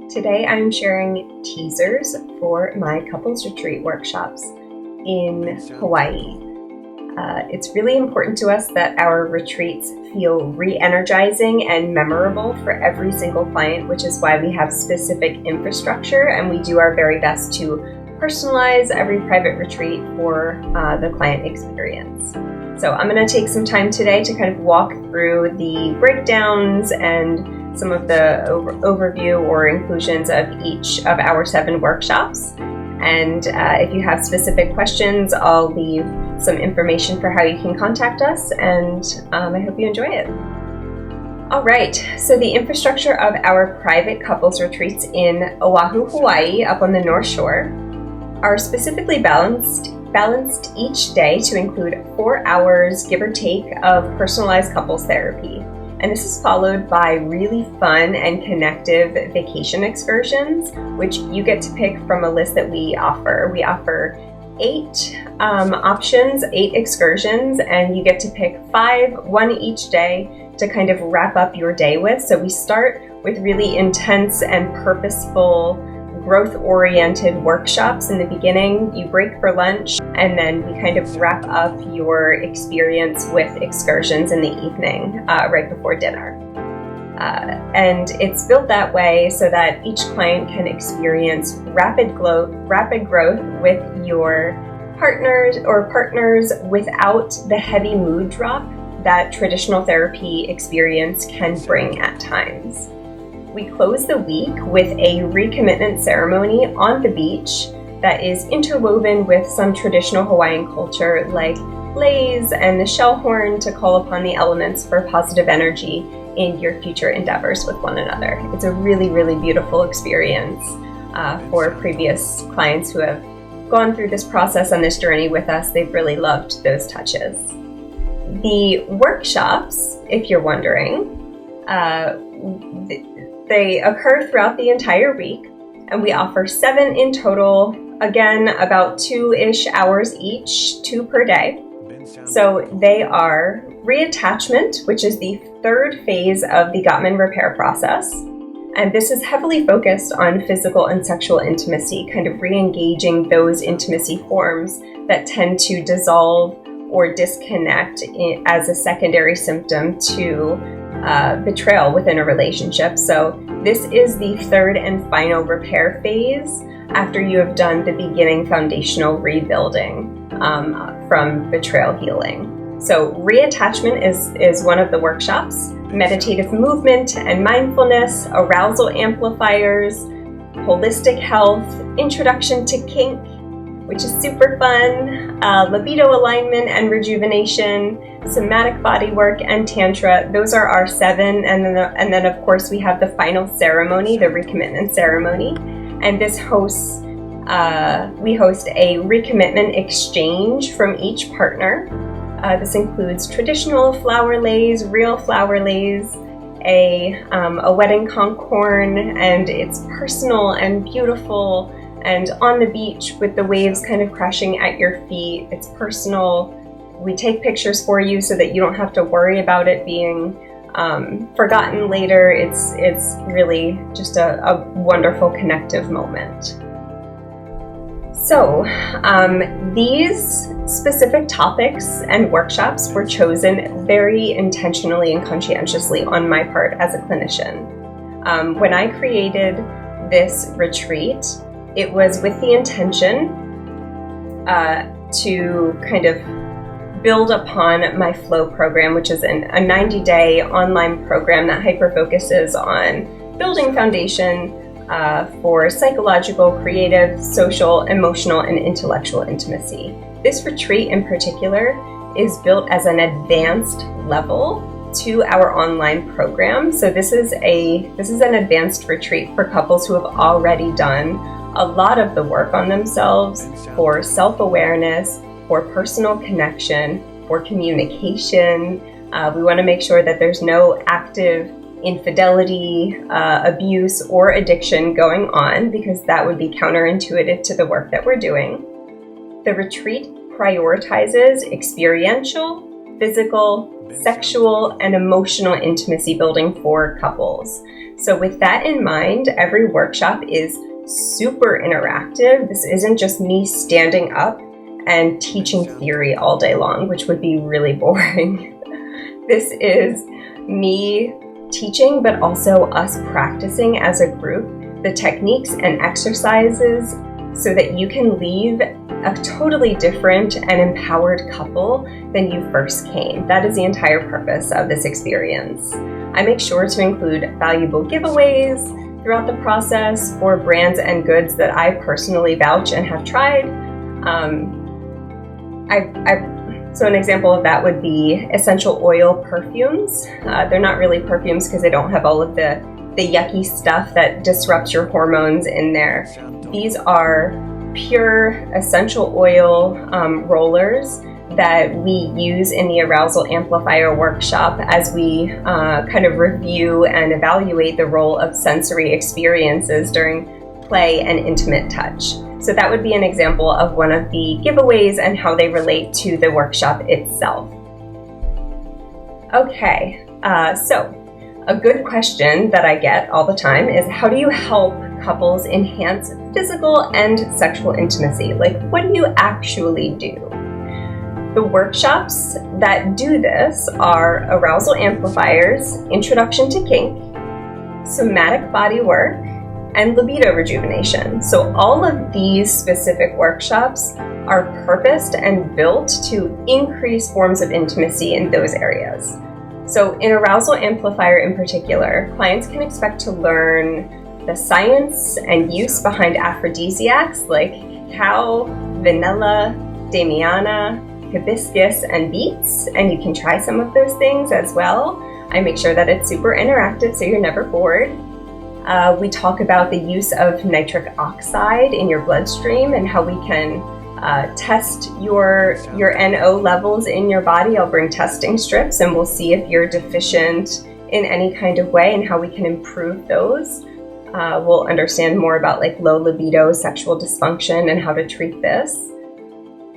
Today I'm sharing teasers for my couples retreat workshops in Hawaii. It's really important to us that our retreats feel re-energizing and memorable for every single client, which is why we have specific infrastructure and we do our very best to personalize every private retreat for the client experience. So I'm going to take some time today to kind of walk through the breakdowns and some of the overview or inclusions of each of our 7 workshops. And if you have specific questions, I'll leave some information for how you can contact us, and I hope you enjoy it. All right, so the infrastructure of our private couples retreats in Oahu, Hawaii, up on the North Shore, are specifically balanced each day to include 4 hours, give or take, of personalized couples therapy. And this is followed by really fun and connective vacation excursions, which you get to pick from a list that we offer. We offer 8 options, 8 excursions, and you get to pick 5, 1 each day, to kind of wrap up your day with. So we start with really intense and purposeful, growth-oriented workshops in the beginning. You break for lunch, and then we kind of wrap up your experience with excursions in the evening, right before dinner. And it's built that way so that each client can experience rapid growth with your partners without the heavy mood drop that traditional therapy experience can bring at times. We close the week with a recommitment ceremony on the beach that is interwoven with some traditional Hawaiian culture like leis and the shell horn to call upon the elements for positive energy in your future endeavors with one another. It's a really, really beautiful experience for previous clients who have gone through this process and this journey with us. They've really loved those touches. The workshops, if you're wondering, they occur throughout the entire week, and we offer 7 in total, again, about 2-ish hours each, 2 per day. So they are reattachment, which is the 3rd phase of the Gottman repair process. And this is heavily focused on physical and sexual intimacy, kind of re-engaging those intimacy forms that tend to dissolve or disconnect as a secondary symptom to betrayal within a relationship. So this is the 3rd and final repair phase after you have done the beginning foundational rebuilding from betrayal healing. So reattachment is one of the workshops. Meditative movement and mindfulness, arousal amplifiers, holistic health, introduction to kink, which is super fun, libido alignment and rejuvenation, somatic body work, and tantra. Those are our 7, and then of course we have the final ceremony, the recommitment ceremony, and this hosts we host a recommitment exchange from each partner. This includes traditional flower leis, real flower leis, a wedding concorn, and it's personal and beautiful and on the beach with the waves kind of crashing at your feet. It's personal. We take pictures for you so that you don't have to worry about it being forgotten later. It's really just a wonderful connective moment. So these specific topics and workshops were chosen very intentionally and conscientiously on my part as a clinician. When I created this retreat, it was with the intention to kind of build upon my flow program, which is a 90-day online program that hyper-focuses on building foundation for psychological, creative, social, emotional, and intellectual intimacy. This retreat in particular is built as an advanced level to our online program. So this is an advanced retreat for couples who have already done a lot of the work on themselves for self-awareness, for personal connection, for communication. We want to make sure that there's no active infidelity, abuse, or addiction going on, because that would be counterintuitive to the work that we're doing. The retreat prioritizes experiential, physical, sexual, and emotional intimacy building for couples. So with that in mind, every workshop is super interactive. This isn't just me standing up and teaching theory all day long, which would be really boring. This is me teaching, but also us practicing as a group the techniques and exercises so that you can leave a totally different and empowered couple than you first came. That is the entire purpose of this experience. I make sure to include valuable giveaways throughout the process for brands and goods that I personally vouch and have tried. So an example of that would be essential oil perfumes. They're not really perfumes because they don't have all of the yucky stuff that disrupts your hormones in there. These are pure essential oil rollers that we use in the Arousal Amplifier workshop as we kind of review and evaluate the role of sensory experiences during play and intimate touch. So that would be an example of one of the giveaways and how they relate to the workshop itself. Okay, so a good question that I get all the time is, how do you help couples enhance physical and sexual intimacy? Like, what do you actually do? The workshops that do this are Arousal Amplifiers, Introduction to Kink, Somatic Body Work, and Libido Rejuvenation. So all of these specific workshops are purposed and built to increase forms of intimacy in those areas. So in Arousal Amplifier in particular, clients can expect to learn the science and use behind aphrodisiacs like cacao, vanilla, damiana, hibiscus, and beets, and you can try some of those things as well. I make sure that it's super interactive so you're never bored. We talk about the use of nitric oxide in your bloodstream and how we can test your NO levels in your body. I'll bring testing strips and we'll see if you're deficient in any kind of way and how we can improve those. We'll understand more about like low libido, sexual dysfunction, and how to treat this.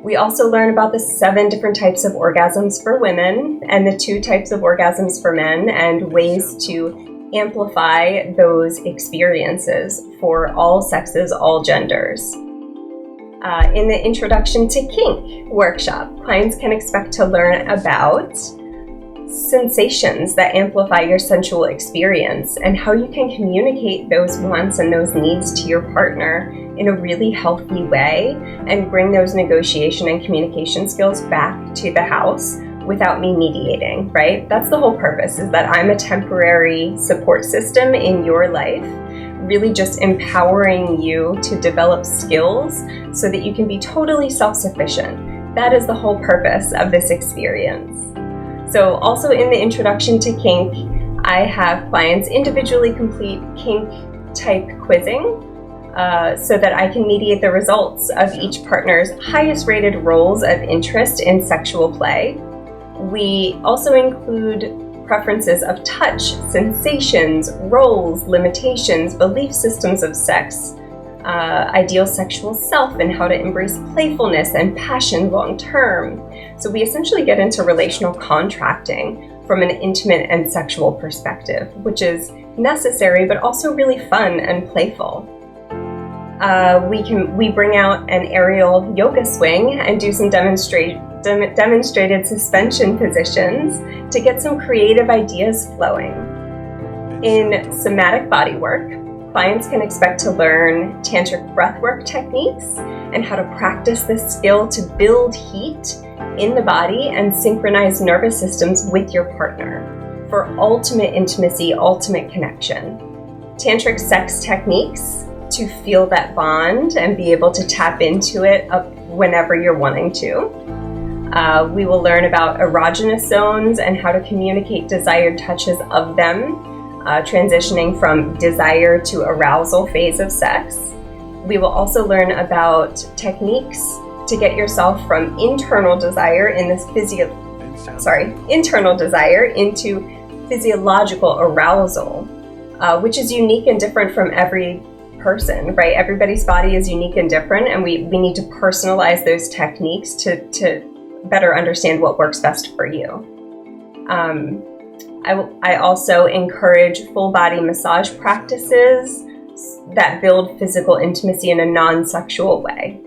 We also learn about the 7 different types of orgasms for women and the 2 types of orgasms for men and ways to amplify those experiences for all sexes, all genders. In the Introduction to Kink workshop, clients can expect to learn about sensations that amplify your sensual experience and how you can communicate those wants and those needs to your partner in a really healthy way and bring those negotiation and communication skills back to the house without me mediating, right? That's the whole purpose, is that I'm a temporary support system in your life, really just empowering you to develop skills so that you can be totally self-sufficient. That is the whole purpose of this experience. So also in the Introduction to Kink, I have clients individually complete kink type quizzing so that I can mediate the results of each partner's highest rated roles of interest in sexual play. We also include preferences of touch, sensations, roles, limitations, belief systems of sex, ideal sexual self, and how to embrace playfulness and passion long term. So we essentially get into relational contracting from an intimate and sexual perspective, which is necessary but also really fun and playful. We bring out an aerial yoga swing and do some demonstrated suspension positions to get some creative ideas flowing. In somatic body work, clients can expect to learn tantric breathwork techniques and how to practice this skill to build heat in the body and synchronize nervous systems with your partner for ultimate intimacy, ultimate connection. Tantric sex techniques to feel that bond and be able to tap into it whenever you're wanting to. We will learn about erogenous zones and how to communicate desired touches of them, transitioning from desire to arousal phase of sex. We will also learn about techniques to get yourself from internal desire into physiological arousal, which is unique and different from every person, right? Everybody's body is unique and different, and we need to personalize those techniques to better understand what works best for you. I also encourage full body massage practices that build physical intimacy in a non-sexual way.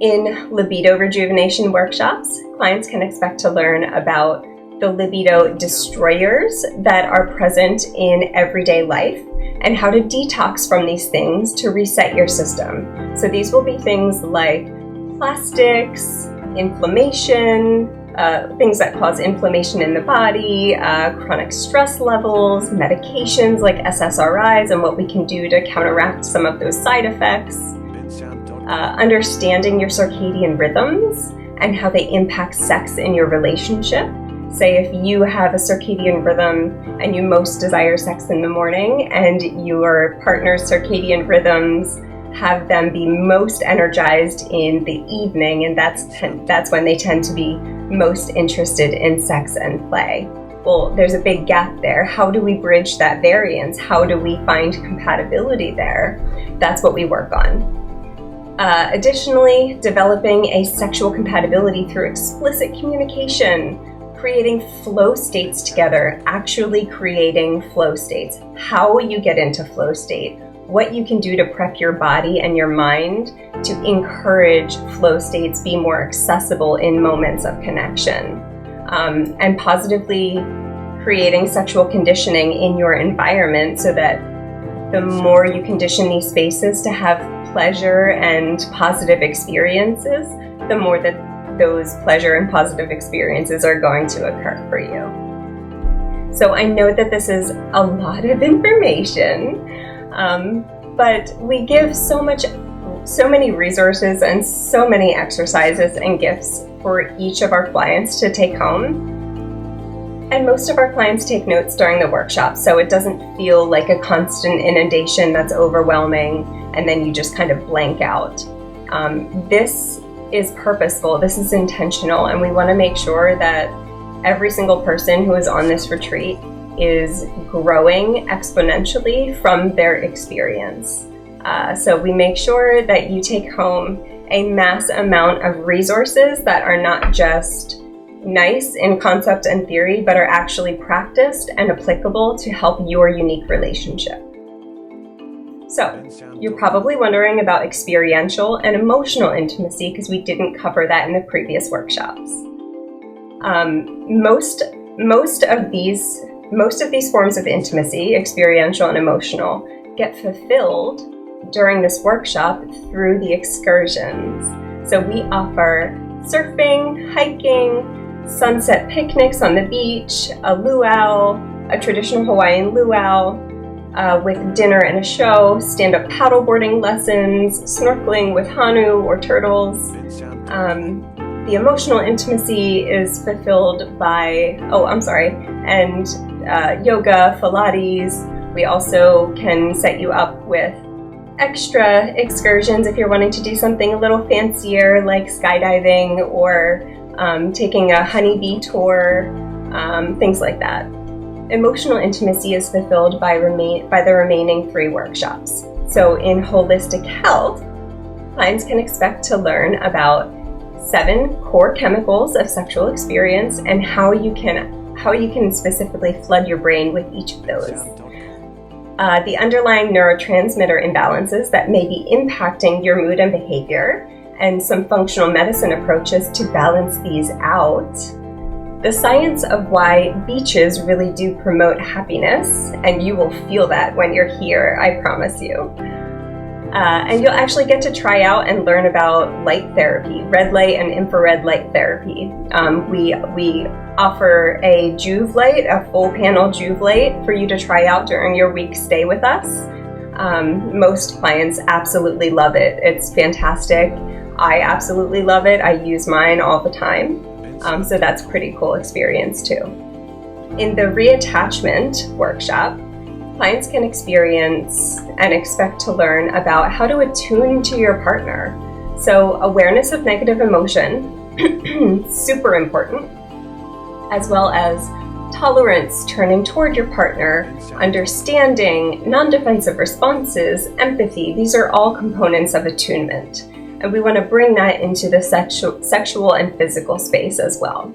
In libido rejuvenation workshops, clients can expect to learn about the libido destroyers that are present in everyday life and how to detox from these things to reset your system. So these will be things like plastics, inflammation, things that cause inflammation in the body, chronic stress levels, medications like SSRIs and what we can do to counteract some of those side effects, understanding your circadian rhythms and how they impact sex in your relationship. Say if you have a circadian rhythm and you most desire sex in the morning and your partner's circadian rhythms have them be most energized in the evening, and that's when they tend to be most interested in sex and play. Well, there's a big gap there. How do we bridge that variance? How do we find compatibility there? That's what we work on. Additionally, developing a sexual compatibility through explicit communication, creating flow states together, actually creating flow states, how you get into flow state, what you can do to prep your body and your mind to encourage flow states be more accessible in moments of connection, and positively creating sexual conditioning in your environment so that the more you condition these spaces to have pleasure and positive experiences, the more that those pleasure and positive experiences are going to occur for you. So I know that this is a lot of information, but we give so many resources and so many exercises and gifts for each of our clients to take home. And most of our clients take notes during the workshop, so it doesn't feel like a constant inundation that's overwhelming and then you just kind of blank out. This is purposeful, this is intentional, and we want to make sure that every single person who is on this retreat is growing exponentially from their experience. So we make sure that you take home a mass amount of resources that are not just nice in concept and theory, but are actually practiced and applicable to help your unique relationship. So, you're probably wondering about experiential and emotional intimacy because we didn't cover that in the previous workshops. Most of these forms of intimacy, experiential and emotional, get fulfilled during this workshop through the excursions. So we offer surfing, hiking, sunset picnics on the beach, a luau, a traditional Hawaiian luau, with dinner and a show, stand-up paddleboarding lessons, snorkeling with hanu or turtles. The emotional intimacy is fulfilled by, yoga, Pilates. We also can set you up with extra excursions if you're wanting to do something a little fancier like skydiving or taking a honeybee tour, things like that. Emotional intimacy is fulfilled by the remaining 3 workshops. So in holistic health, clients can expect to learn about 7 core chemicals of sexual experience and how you can specifically flood your brain with each of those. The underlying neurotransmitter imbalances that may be impacting your mood and behavior, and some functional medicine approaches to balance these out. The science of why beaches really do promote happiness, and you will feel that when you're here, I promise you. And you'll actually get to try out and learn about light therapy, red light and infrared light therapy. We offer a Juve light, a full panel Juve light for you to try out during your week stay with us. Most clients absolutely love it. It's fantastic. I absolutely love it. I use mine all the time. So that's a pretty cool experience too. In the reattachment workshop, clients can experience and expect to learn about how to attune to your partner. So awareness of negative emotion, super important, as well as tolerance, turning toward your partner, understanding, non-defensive responses, empathy. These are all components of attunement. And we want to bring that into the sexual and physical space as well.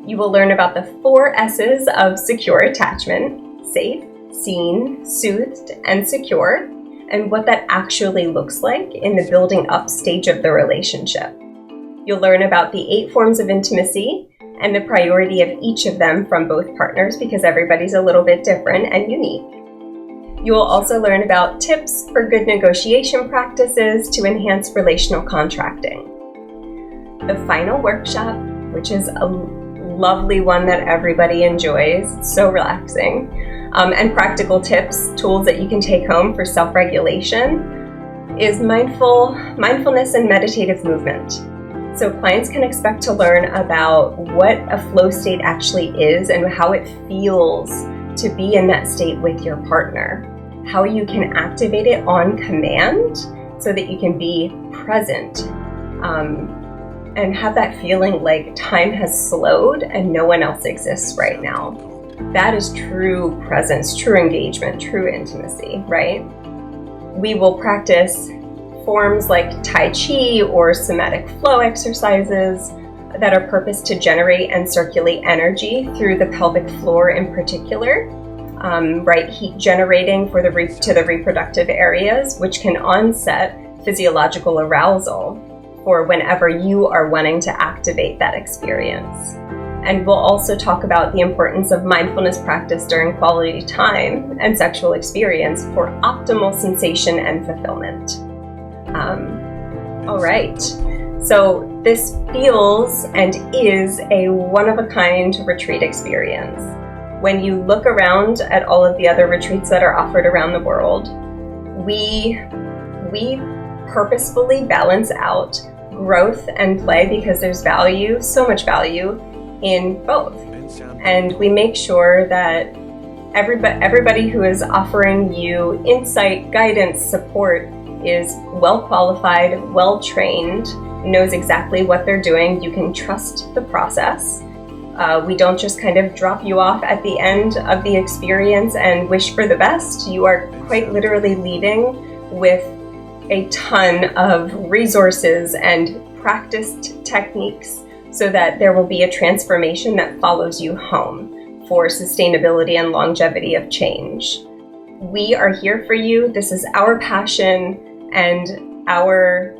You will learn about the 4 S's of secure attachment: safe, seen, soothed, and secure, and what that actually looks like in the building up stage of the relationship. You'll learn about the 8 forms of intimacy and the priority of each of them from both partners, because everybody's a little bit different and unique. You will also learn about tips for good negotiation practices to enhance relational contracting. The final workshop, which is a lovely one that everybody enjoys, it's so relaxing, and practical tips, tools that you can take home for self-regulation, is mindfulness and meditative movement. So clients can expect to learn about what a flow state actually is and how it feels to be in that state with your partner, how you can activate it on command so that you can be present, and have that feeling like time has slowed and no one else exists right now. That is true presence, true engagement, true intimacy, right? We will practice forms like Tai Chi or somatic flow exercises that are purposed to generate and circulate energy through the pelvic floor in particular, right? Heat generating for to the reproductive areas, which can onset physiological arousal for whenever you are wanting to activate that experience. And we'll also talk about the importance of mindfulness practice during quality time and sexual experience for optimal sensation and fulfillment. All right, so this feels and is a one-of-a-kind retreat experience. When you look around at all of the other retreats that are offered around the world, we purposefully balance out growth and play because there's value, so much value in both. And we make sure that everybody who is offering you insight, guidance, support is well qualified, well trained, knows exactly what they're doing. You can trust the process. We don't just kind of drop you off at the end of the experience and wish for the best. You are quite literally leaving with a ton of resources and practiced techniques so that there will be a transformation that follows you home for sustainability and longevity of change. We are here for you. This is our passion and our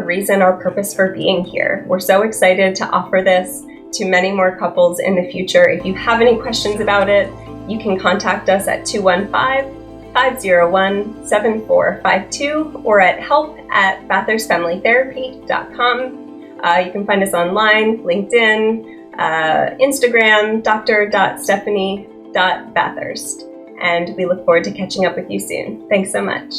reason, our purpose for being here. We're so excited to offer this to many more couples in the future. If you have any questions about it, you can contact us at 215-501-7452 or at help@bathersfamilytherapy.com. You can find us online, LinkedIn, Instagram, dr.stephanie.bathurst. And we look forward to catching up with you soon. Thanks so much.